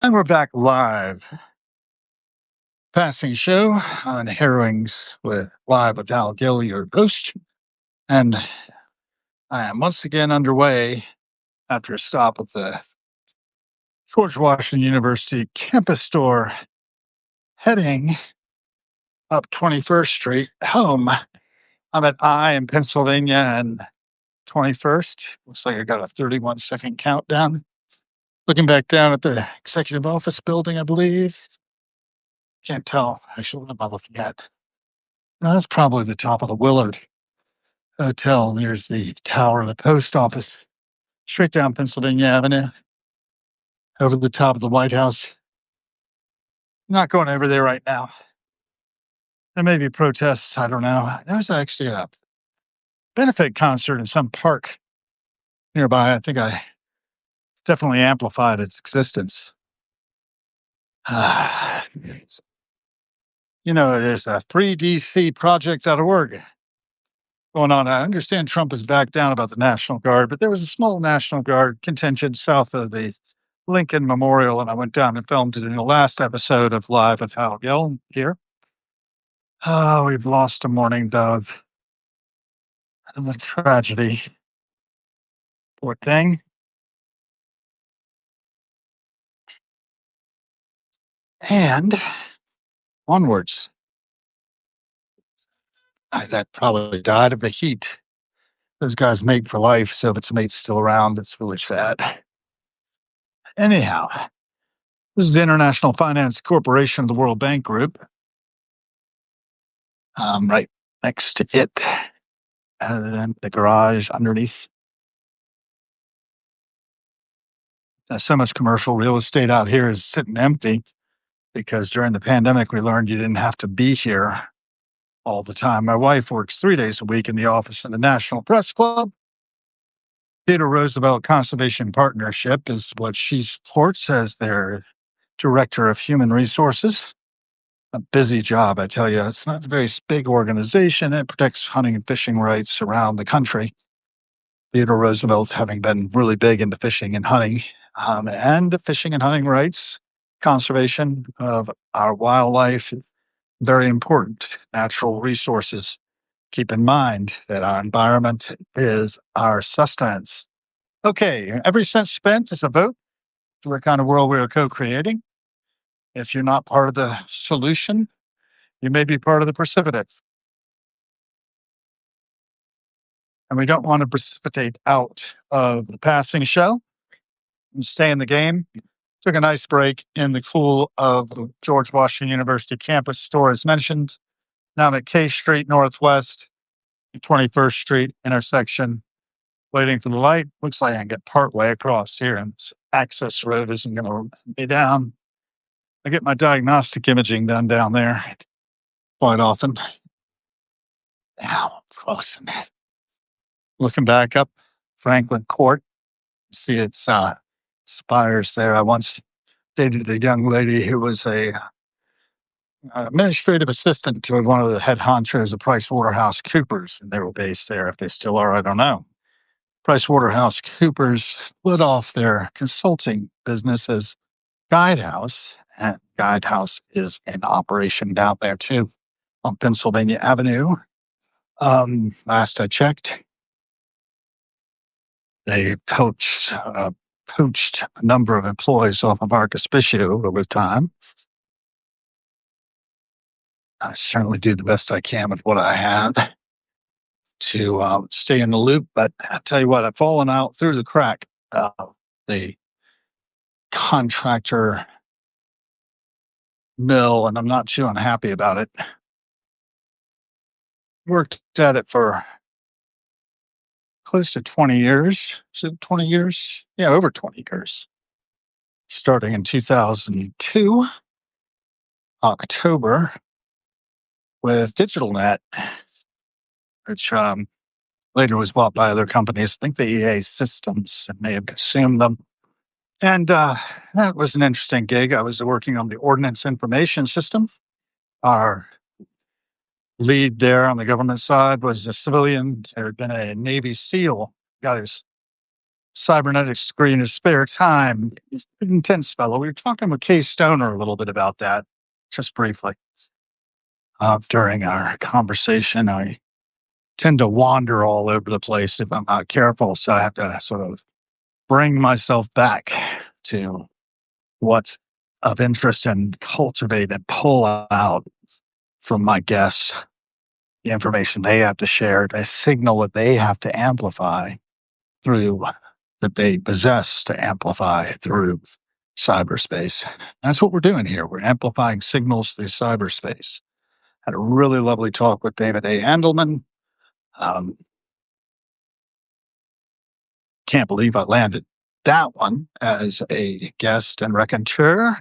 And we're back live. Passing show on Harrowings with live with Hal Gill, your host. And I am once again underway after a stop at the George Washington University campus store, heading up 21st Street home. I'm at I in Pennsylvania and 21st. Looks like I got a 31-second countdown. Looking back down at the executive office building, I believe. Can't tell. Actually, what am I looking at? No, that's probably the top of the Willard Hotel. There's the tower of the post office, straight down Pennsylvania Avenue, over the top of the White House. Not going over there right now. There may be protests. I don't know. There's actually a benefit concert in some park nearby. I think I definitely amplified its existence. There's a 3DC project out of Oregon going on. I understand Trump has backed down about the National Guard, but there was a small National Guard contingent south of the Lincoln Memorial, and I went down and filmed it in the last episode of Live with Hal Gill here. Oh, we've lost a mourning dove. And the tragedy. Poor thing. And onwards. That probably died of the heat. Those guys mate for life, so if its mate's still around, it's really sad. Anyhow, this is the International Finance Corporation of the World Bank Group. Right next to it, and then the garage underneath. So much commercial real estate out here is sitting empty because during the pandemic, we learned you didn't have to be here all the time. My wife works 3 days a week in the office in the National Press Club. Theodore Roosevelt Conservation Partnership is what she supports as their Director of Human Resources. A busy job, I tell you. It's not a very big organization. It protects hunting and fishing rights around the country. Theodore Roosevelt having been really big into fishing and hunting, and fishing and hunting rights, conservation of our wildlife, very important. Natural resources. Keep in mind that our environment is our sustenance. Okay, every cent spent is a vote for the kind of world we are co-creating. If you're not part of the solution, you may be part of the precipitate. And we don't want to precipitate out of the passing show and stay in the game. Took a nice break in the cool of the George Washington University campus store, as mentioned. Now I'm at K Street Northwest, 21st Street intersection, waiting for the light. Looks like I can get part way across here, and this access road isn't going to be down. I get my diagnostic imaging done down there quite often. Now I'm crossing that. Looking back up Franklin Court, see its spires there. I once dated a young lady who was a administrative assistant to one of the head honchos of PricewaterhouseCoopers, and they were based there. If they still are, I don't know. PricewaterhouseCoopers split off their consulting business as Guidehouse, and Guidehouse is in operation down there too on Pennsylvania Avenue. Last I checked, they poached a number of employees off of Arcaspicio over time. I certainly do the best I can with what I have to stay in the loop. But I tell you what, I've fallen out through the crack. The contractor mill, and I'm not too unhappy about it. Worked at it for close to 20 years. Is it 20 years? Yeah, over 20 years. Starting in 2002, October, with DigitalNet, which later was bought by other companies. I think the EA Systems may have consumed them. And that was an interesting gig. I was working on the Ordnance Information System. Our lead there on the government side was a civilian. There had been a Navy SEAL, got his cybernetic screen in his spare time. He's an intense fellow. We were talking with Kay Stoner a little bit about that, just briefly. During our conversation, I tend to wander all over the place if I'm not careful. So I have to sort of bring myself back to what's of interest and cultivate and pull out from my guests the information they have to share, the signal that they have to amplify through that they possess to amplify through cyberspace. That's what we're doing here. We're amplifying signals through cyberspace. Had a really lovely talk with David A. Handelman. Um, can't believe I landed that one as a guest and raconteur.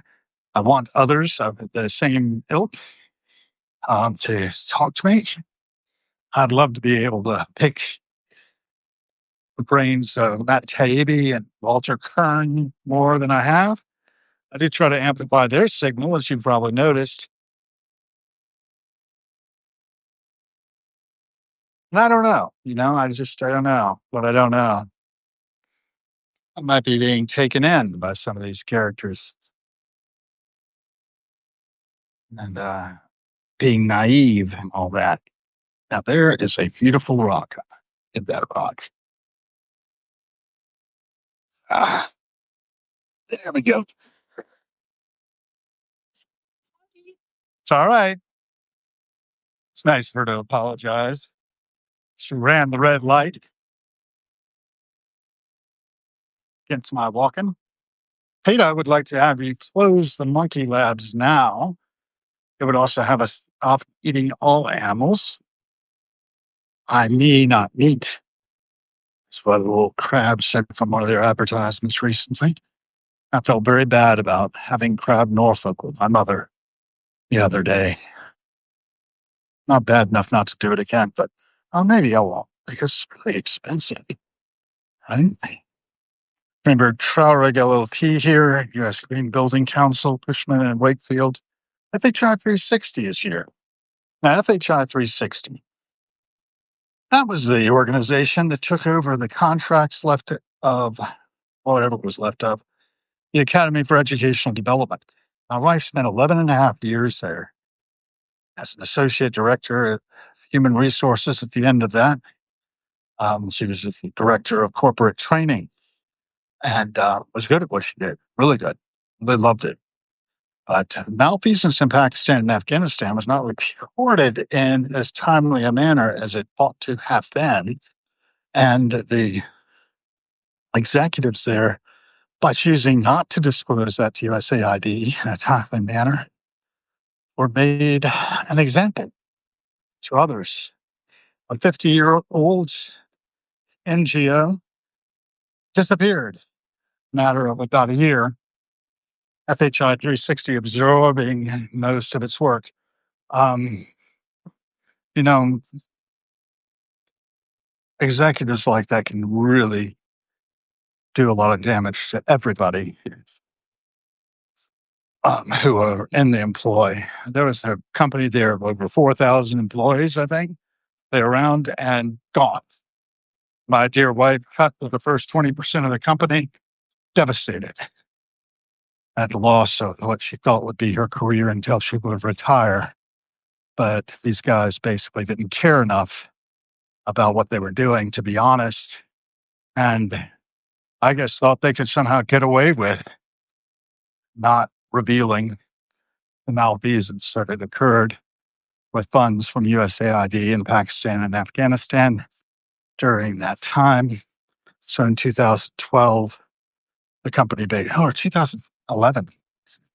I want others of the same ilk to talk to me. I'd love to be able to pick the brains of Matt Taibbi and Walter Kern more than I have. I do try to amplify their signal, as you've probably noticed. And I don't know, I don't know what I don't know. I might be being taken in by some of these characters and being naive and all that. Now, there is a beautiful rock in that rock. Ah, there we go. It's all right. It's nice of her to apologize. She ran the red light against my walking. Peter, I would like to have you close the monkey labs now. It would also have us off eating all animals. I me, not meat. That's what a little crab said from one of their advertisements recently. I felt very bad about having crab Norfolk with my mother the other day. Not bad enough not to do it again, but maybe I won't because it's really expensive. Right? Remember Traurig LLP here, U.S. Green Building Council, Cushman and Wakefield. FHI 360 is here. Now, FHI 360, that was the organization that took over the contracts left of whatever was left of the Academy for Educational Development. My wife spent 11 and a half years there as an associate director of human resources at the end of that. She was the director of corporate training and was good at what she did, really good. They loved it. But malfeasance in Pakistan and Afghanistan was not reported in as timely a manner as it ought to have been. And the executives there, by choosing not to disclose that to USAID in a timely manner, were made an example to others. A 50-year-old NGO disappeared in a matter of about a year. FHI 360 absorbing most of its work. Um, you know, executives like that can really do a lot of damage to everybody who are in the employ. There was a company there of over 4,000 employees, I think. They're around and gone. My dear wife cut to the first 20% of the company, devastated at the loss of what she thought would be her career until she would retire. But these guys basically didn't care enough about what they were doing, to be honest. And I guess thought they could somehow get away with not revealing the malfeasance that had occurred with funds from USAID in Pakistan and Afghanistan during that time. So in 2012, the company, or 2011,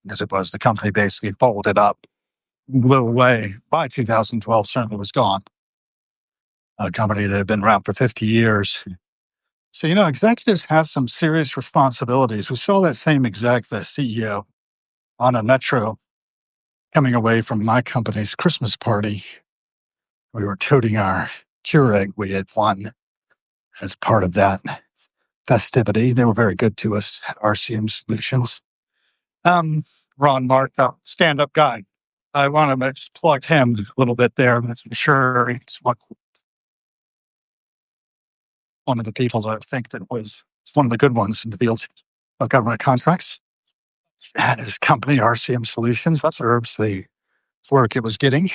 as it was, the company basically folded up, blew away. By 2012, certainly was gone. A company that had been around for 50 years. So, executives have some serious responsibilities. We saw that same exec, the CEO, on a metro coming away from my company's Christmas party. We were toting our Keurig we had won as part of that festivity. They were very good to us at RCM Solutions. Ron Mark, stand-up guy. I want to just plug him a little bit there. That's for sure. He's one of the people that I think that was It's one of the good ones in the field of government contracts. And his company, RCM Solutions, observes the work it was getting.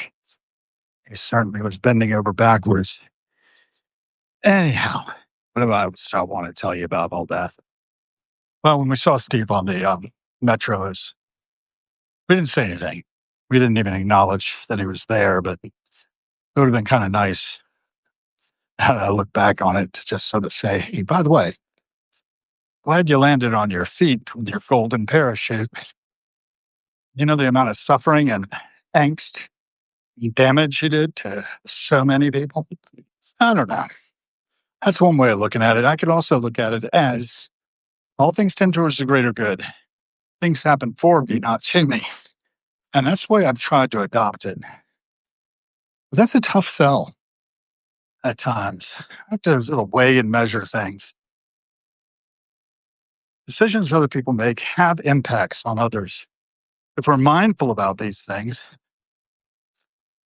He certainly was bending over backwards. Anyhow, what do I want to tell you about all that? Well, when we saw Steve on the metros, we didn't say anything. We didn't even acknowledge that he was there, but it would have been kind of nice. And I look back on it to just sort of say, hey, by the way, glad you landed on your feet with your golden parachute. You know the amount of suffering and angst and damage you did to so many people? I don't know. That's one way of looking at it. I could also look at it as all things tend towards the greater good. Things happen for me, not to me. And that's the way I've tried to adopt it. But that's a tough sell at times. I have to sort of weigh and measure things. Decisions other people make have impacts on others. If we're mindful about these things,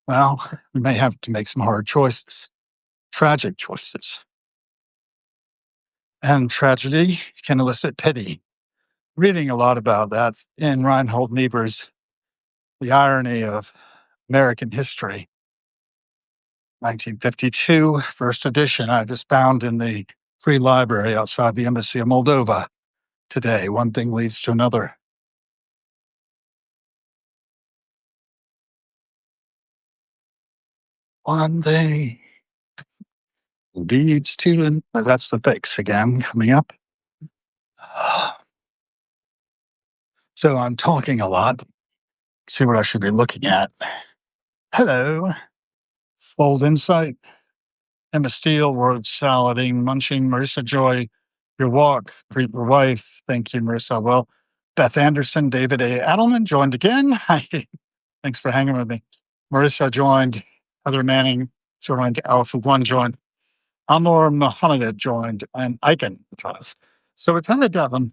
well, we may have to make some hard choices, tragic choices. And tragedy can elicit pity. Reading a lot about that in Reinhold Niebuhr's The Irony of American History, 1952, first edition. I just found in the free library outside the Embassy of Moldova today. One thing leads to another. One thing leads to another. That's the fix again coming up. So I'm talking a lot. See what I should be looking at. Hello. Bold insight. Emma Steele, word salading, munching, Marissa Joy, your walk, greet your wife. Thank you, Marissa. Well, Beth Anderson, David A. Adelman joined again. Hi. Thanks for hanging with me. Marissa joined, Heather Manning joined, Alpha One joined, Amor Mohammed joined, and Icon joined. So we're 10 to 11,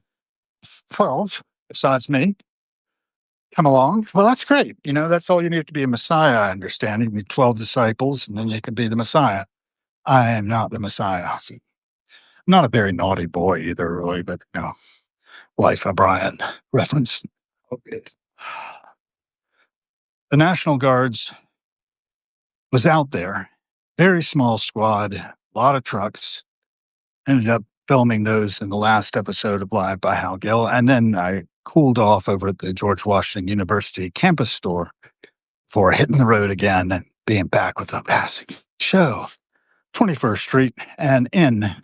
12, besides me, come along. Well, that's great. You know, that's all you need to be a Messiah, I understand. You need 12 disciples, and then you can be the Messiah. I am not the Messiah. I'm not a very naughty boy either, really, but Life O'Brien reference. Okay. The National Guards was out there, very small squad, a lot of trucks. Ended up filming those in the last episode of Live by Hal Gill. And then I cooled off over at the George Washington University campus store for hitting the road again and being back with a passing show. 21st Street and in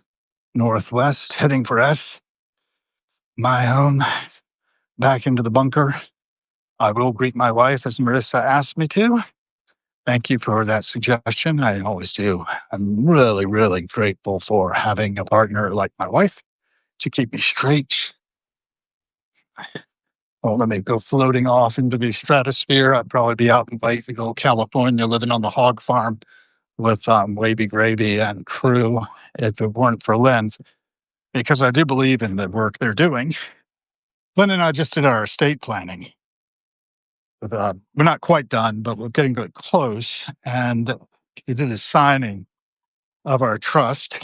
Northwest, heading for S, my home, back into the bunker. I will greet my wife as Marissa asked me to. Thank you for that suggestion. I always do. I'm really, really grateful for having a partner like my wife to keep me straight. Oh, let me go floating off into the stratosphere. I'd probably be out in Whiteville, California, living on the hog farm with Wavy Gravy and crew if it weren't for Lynn, because I do believe in the work they're doing. Lynn and I just did our estate planning. We're not quite done, but we're getting close. And we did a signing of our trust.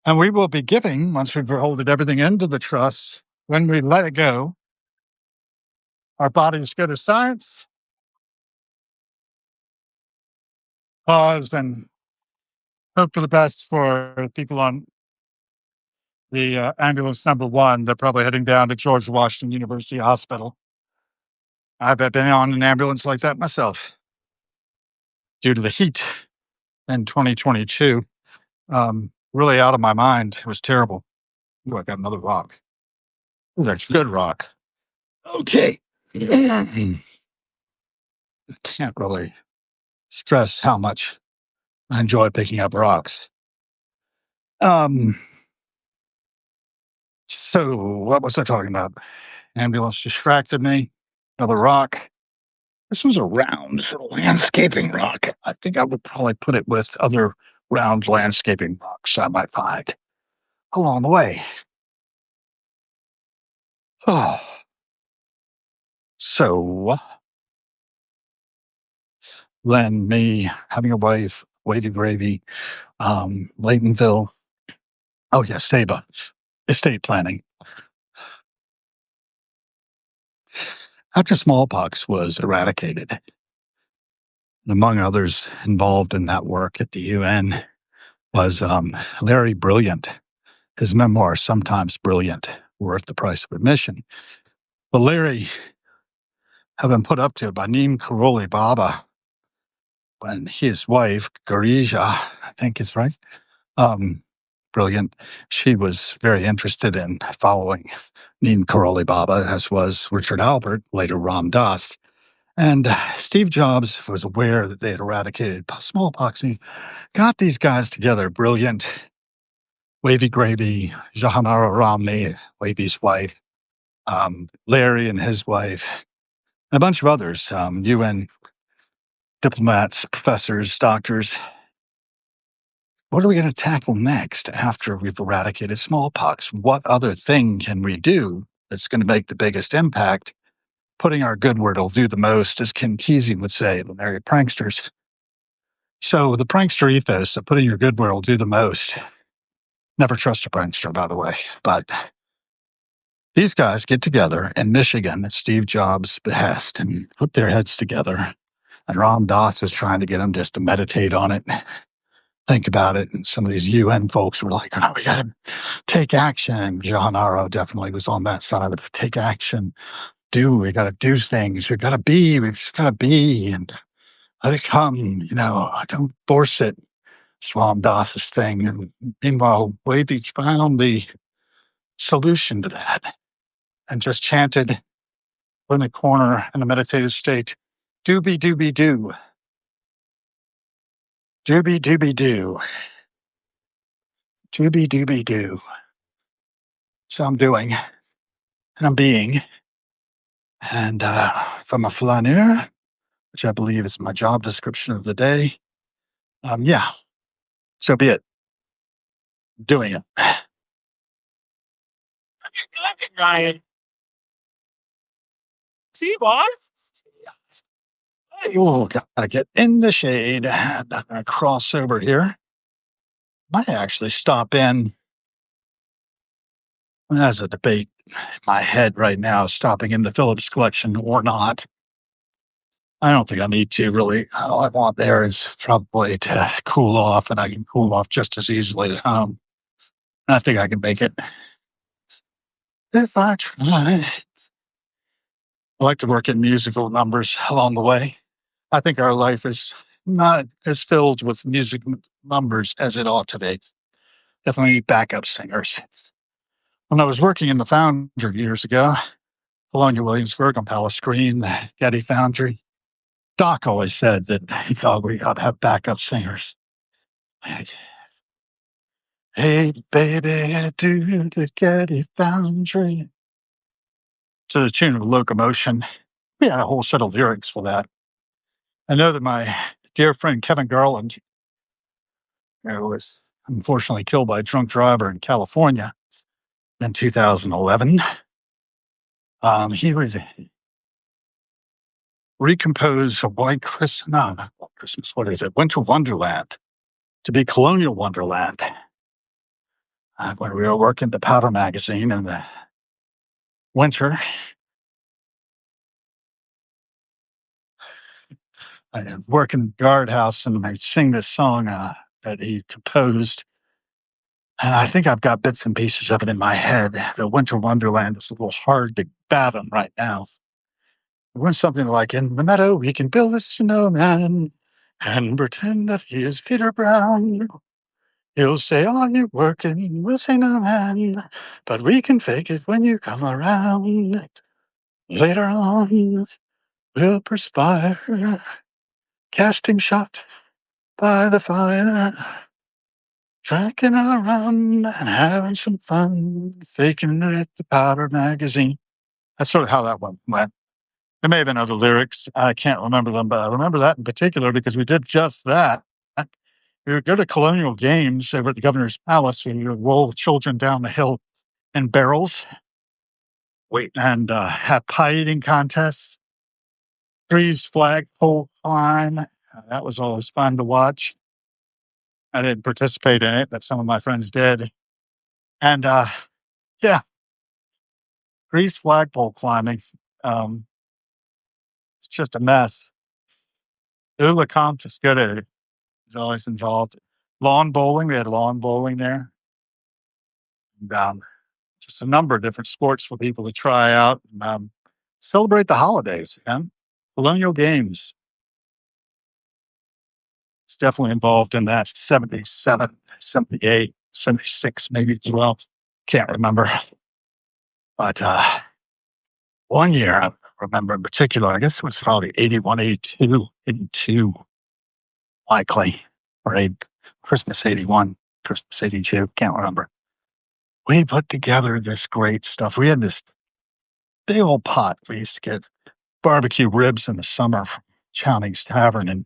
And we will be giving, once we've folded everything into the trust, when we let it go, our bodies go to science, pause, and hope for the best for people on the ambulance number 1. They're probably heading down to George Washington University Hospital. I've been on an ambulance like that myself due to the heat in 2022. Really out of my mind. It was terrible. Ooh, I got another rock. Ooh, that's good rock. Okay. I can't really stress how much I enjoy picking up rocks. So what was I talking about? Ambulance distracted me. Another rock. This was a round sort of landscaping rock. I think I would probably put it with other round landscaping rocks I might find along the way. Oh. So, Len, me, having a wife, Wavy Gravy, Laytonville, Oh, yes, SABA, estate planning. After smallpox was eradicated, among others involved in that work at the UN was Larry Brilliant. His memoir, Sometimes Brilliant, Worth the Price of Admission. But Larry had been put up to by Neem Karoli Baba when his wife, Garija, I think is right, um, Brilliant, she was very interested in following Neem Karoli Baba, as was Richard Albert, later Ram Dass. And Steve Jobs was aware that they had eradicated smallpox. And he got these guys together, Brilliant, Wavy Gravy, Jahanara Romney, Wavy's wife, Larry and his wife, and a bunch of others, UN diplomats, professors, doctors. What are we going to tackle next after we've eradicated smallpox? What other thing can we do that's going to make the biggest impact? Putting our good word will do the most, as Ken Kesey would say, the merry pranksters. So the prankster ethos of putting your good word will do the most. Never trust a prankster, by the way. But these guys get together in Michigan at Steve Jobs' behest and put their heads together. And Ram Dass was trying to get them just to meditate on it, think about it. And some of these UN folks were like, oh, we got to take action. And John Arrow definitely was on that side of take action. We got to do things. We've just got to be and let it come. Don't force it. It's Ram Dass's thing. And meanwhile, Wavy found the solution to that and just chanted in the corner in a meditative state, doobie doobie doo, doobie doobie doo, doobie doobie doo. So I'm doing and I'm being. And from a flaneur, which I believe is my job description of the day, yeah, so be it. Doing it. Ryan. See, boss? Oh, gotta get in the shade. I'm not gonna cross over here. Might actually stop in. There's a debate in my head right now, stopping in the Phillips collection or not. I don't think I need to really. All I want there is probably to cool off, and I can cool off just as easily at home. I think I can make it if I try. I like to work in musical numbers along the way. I think our life is not as filled with music numbers as it ought to be. Definitely need backup singers. When I was working in the Foundry years ago, Bologna Williamsburg on Palace Green, the Getty Foundry, Doc always said that he thought we ought to have backup singers. Hey, baby, do the Getty Foundry. To the tune of Locomotion. We had a whole set of lyrics for that. I know that my dear friend Kevin Garland, who was unfortunately killed by a drunk driver in California in 2011, he was recompose a White Christmas, no, not White Christmas, what is it? Winter Wonderland to be Colonial Wonderland. When we were working the Powder magazine in the winter, I work in the guardhouse and I sing this song that he composed. And I think I've got bits and pieces of it in my head. The Winter Wonderland is a little hard to fathom right now. It went something like, in the meadow, we can build a snowman and pretend that he is Peter Brown. He'll say, are you working? We'll say, no, man. But we can fake it when you come around. Later on, we'll perspire, casting shot by the fire, drinking around and having some fun, faking it at the Powder magazine. That's sort of how that one went. There may have been other lyrics. I can't remember them, but I remember that in particular because we did just that. We would go to colonial games over at the governor's palace where you would roll children down the hill in barrels. Wait. And have pie eating contests, freeze flag pole climb. That was always fun to watch. I didn't participate in it, but some of my friends did. And yeah, greased flagpole climbing. Um, it's just a mess. Ula Comp is good at it. He's always involved. Lawn bowling. We had lawn bowling there. And, just a number of different sports for people to try out and celebrate the holidays. Yeah? Colonial Games is definitely involved in that 77, 78, 76, maybe as well. Can't remember. But one year I remember in particular, I guess it was probably 81, 82, 82, likely, or Christmas 81, Christmas 82, can't remember. We put together this great stuff. We had this big old pot. We used to get barbecue ribs in the summer from Chowning's Tavern and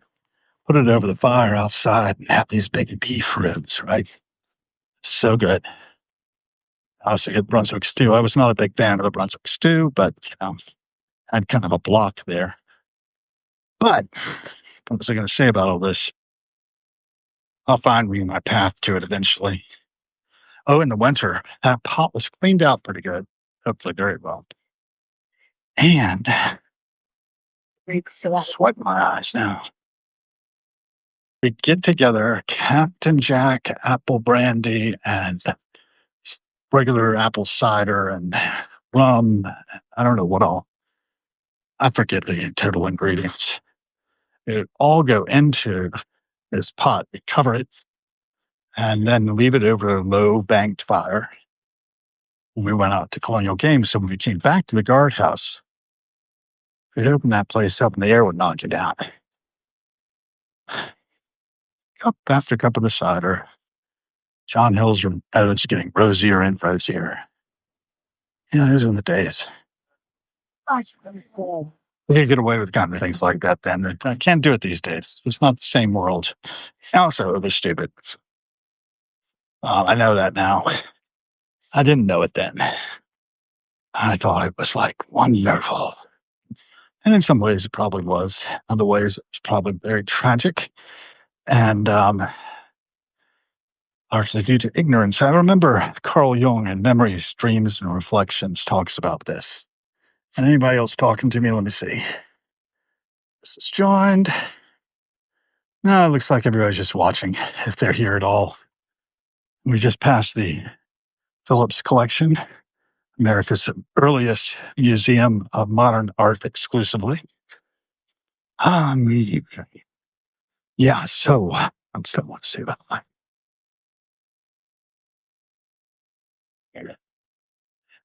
put it over the fire outside and have these big beef ribs, right? So good. I also get Brunswick stew. I was not a big fan of the Brunswick stew, but I had kind of a block there. But what was I going to say about all this? I'll find me my path to it eventually. Oh, in the winter, that pot was cleaned out pretty good. Hopefully, very well. And sweat in my eyes now. We get together Captain Jack apple brandy and regular apple cider and rum. I don't know what all. I forget the total ingredients. It all go into this pot. We cover it and then leave it over a low banked fire. We went out to Colonial Games, so when we came back to the guardhouse, we'd open that place up and the air would knock you down. Cup after cup of the cider. John Hill's nose getting rosier and rosier. Yeah, those are the days. We could get away with kind of things like that then. I can't do it these days. It's not the same world. Also, it was stupid. I know that now. I didn't know it then. I thought it was like wonderful. And in some ways, it probably was. In other ways, it's probably very tragic. And largely due to ignorance. I remember Carl Jung in Memories, Dreams, and Reflections talks about this. And anybody else talking to me? Let me see. This is joined. No, it looks like everybody's just watching, if they're here at all. We just passed the Phillips Collection, America's earliest museum of modern art exclusively. Yeah, so I'm still want to say about that.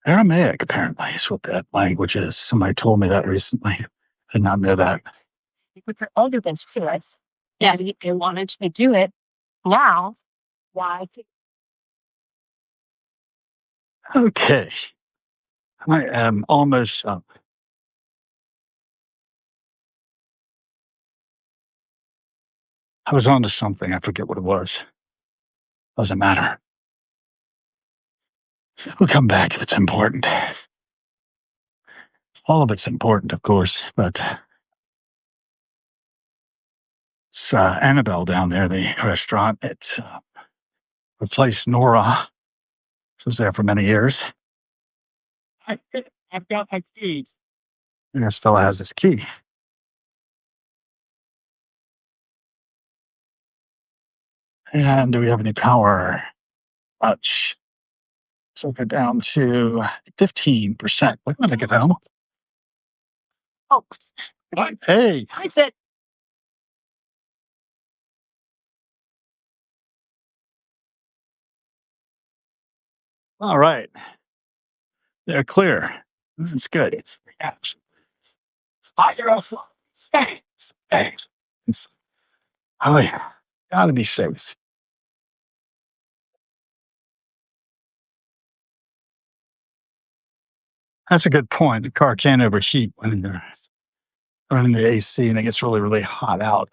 Aramaic, apparently, is what that language is. Somebody told me that recently. I did not know that. With their older students, yeah, if they wanted to do it now, why? Okay. I am almost up. I was on to something. I forget what it was. Doesn't matter. We'll come back if it's important. All of it's important, of course, but it's Annabelle down there, the restaurant. It replaced Nora. She was there for many years. I've got my keys. And this fella has his key. And do we have any power? Much. So go down to 15%. We're going to get home. Oh, Hey. I said, All right. They're clear. That's good. Oh, yeah. Gotta be safe. That's a good point. The car can overheat when you're running the AC and it gets really, really hot out.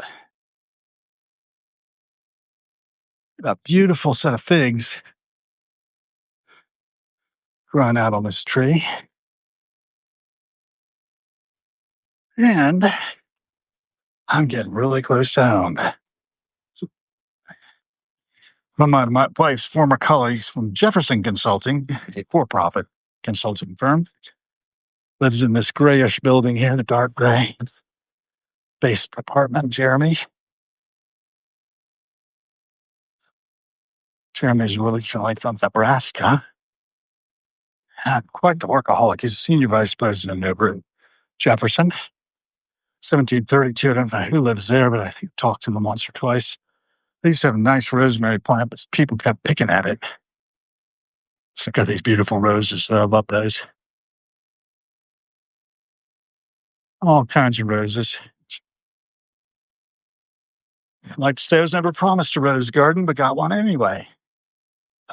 A beautiful set of figs growing out on this tree. And I'm getting really close to home. One of my wife's former colleagues from Jefferson Consulting, a for-profit consulting firm, lives in this grayish building here, the dark gray based apartment. Jeremy's originally from Nebraska. Quite the workaholic. He's a senior vice president over at Jefferson. 1732. I don't know who lives there, but I think I talked to them once or twice. They used to have a nice rosemary plant, but people kept picking at it. So got these beautiful roses, though. I love those. All kinds of roses. I'd like to say I was never promised a rose garden, but got one anyway.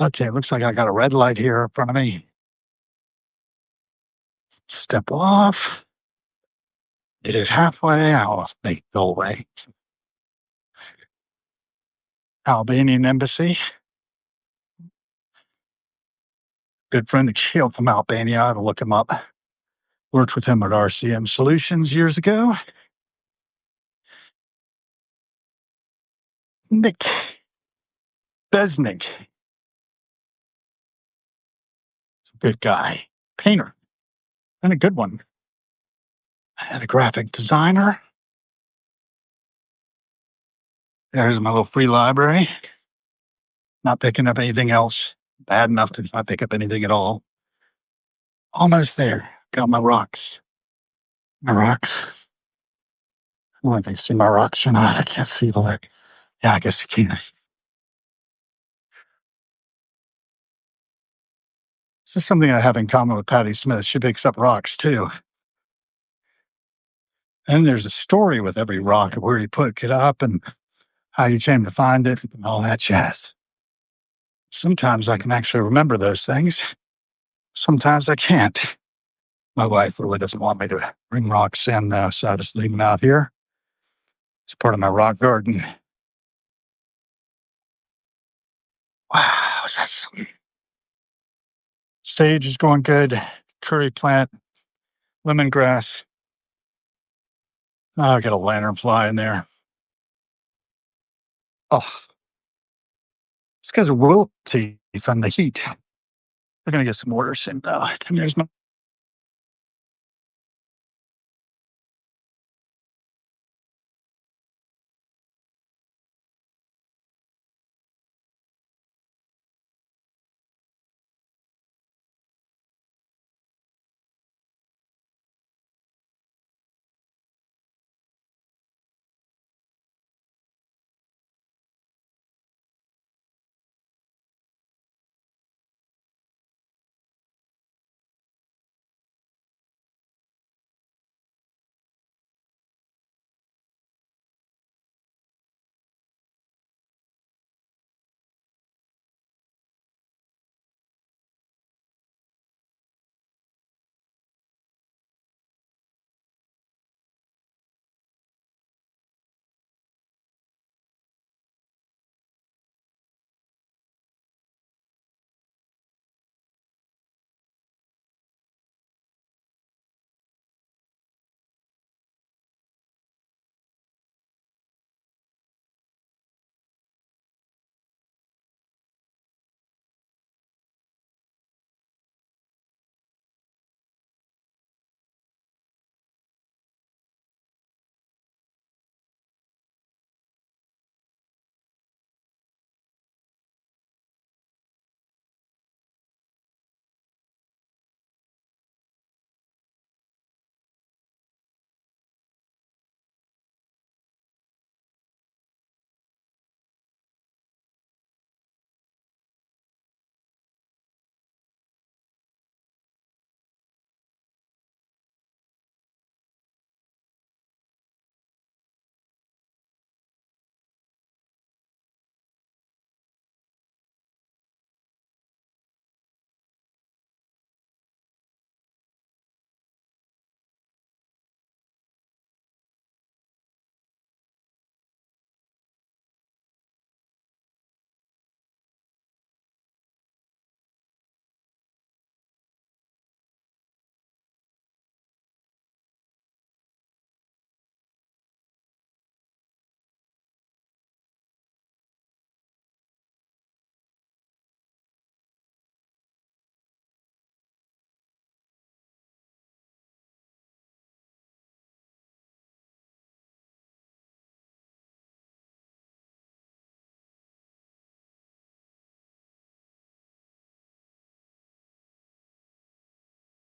Okay, looks like I got a red light here in front of me. Step off. Did it halfway. I'll make it go away. Albanian embassy. Good friend of Gill from Albania. I had to look him up. Worked with him at RCM Solutions years ago. Nick Besnick. Good guy. Painter. And a good one. And a graphic designer. There's my little free library. Not picking up anything else. Bad enough to not pick up anything at all. Almost there. Got my rocks. My rocks. I don't know if you see my rocks or not. I can't see there. Yeah, I guess you can. This is something I have in common with Patty Smith. She picks up rocks too. And there's a story with every rock of where you put it up and how you came to find it and all that jazz. Sometimes I can actually remember those things. Sometimes I can't. My wife really doesn't want me to bring rocks in, though, so I just leave them out here. It's part of my rock garden. Wow, that's sage is going good. Curry plant, lemongrass. Oh, I got a lanternfly in there. Oh, it's because of wilty from the heat. We're gonna get some water soon, though. And there's my